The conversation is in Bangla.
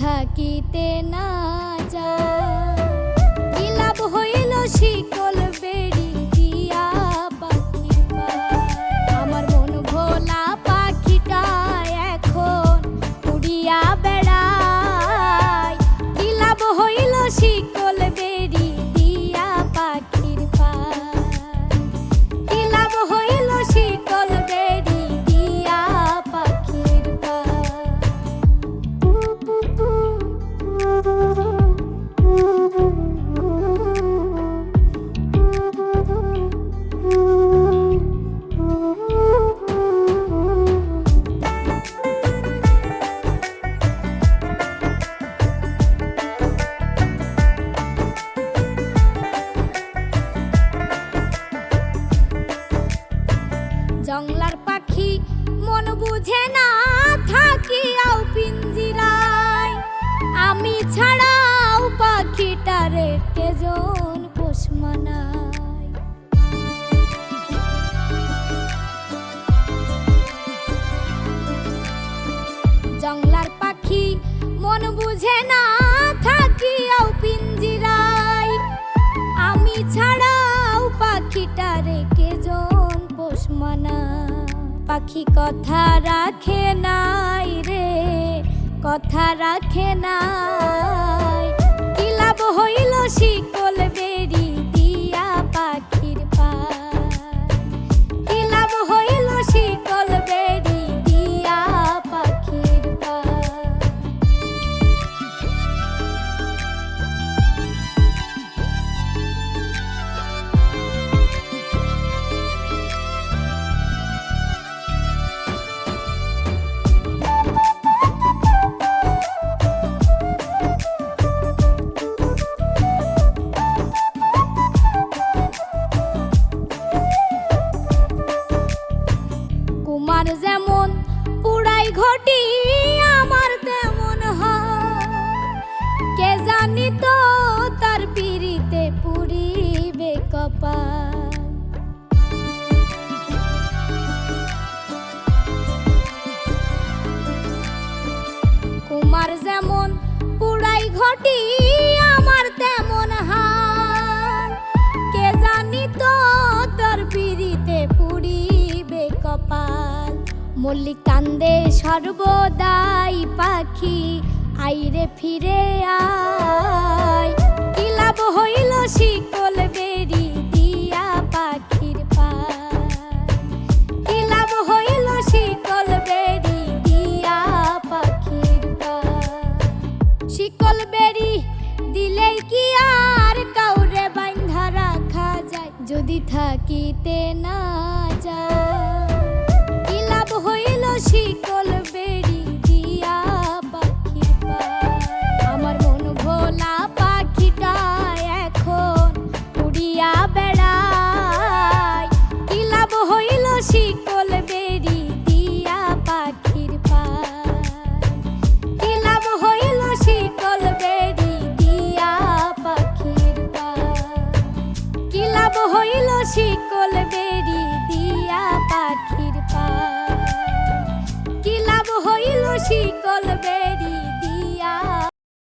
থাকিতে না যায়। কি লাভ হইল শিকল বেড়ি দিয়া পাখির পায়। আমার মন ভোলা পাখিটা এখন উড়িয়া বেড়ায়। কি লাভ হইল শিকল বেড়ি দিয়া পাখির পায়। কি লাভ হইল শিকল বেড়ি দিয়া পাখির পায়। জংলার পাখি মন বুঝে না থাকিয়াও পিঞ্জিরায়। আমি ছাড়াও পাখিটারে কেজন পোষ মানায়। জংলার পাখি মন বুঝে না থাকিয়াও পিঞ্জিরায়। আমি ছাড়াও পাখিটারে কেজন পোষ মানায়। পাখি কথা রাখে নাই রে, কথা রাখে নাই। কি লাভ হইল শিকল বেড়ি দিয়া পাখির পায়। কি লাভ হইল শিকল বেড়ি দিয়া পাখির পায়। কুমার যেমন পুড়াই ঘটি আমার তেমন হয়। কে জানি তো তার পিড়িতে পুড়িবে কপাল। কুমার যেমন পুড়াই ঘটি আমার তেমন হয়। কে জানি তো তার পিড়িতে পুড়িবে কপাল। মল্লিক কান্দে সর্বদাই পাখি আইরে ফিরে আয়। কি লাভ হইল শিকল বেড়ি দিয়া পাখির পায়। কি লাভ হইল শিকল বেড়ি দিয়া পাখির পায়। শিকল বেড়ি দিলেই কি আর কাউরে বাঁধা রাখা যায়। যদি থাকিতে না যায়। কি লাভ হইল শিকল বেড়ি দিয়া পাখির পায়। আমার মন ভোলা পাখিটা এখন উড়িয়া বেড়ায়। কি লাভ হইল শিকল বেড়ি দিয়া পাখির পায়। কি লাভ হইল শিকল বেড়ি দিয়া পাখির পায়। কি লাভ হইল শিকল বেড়ি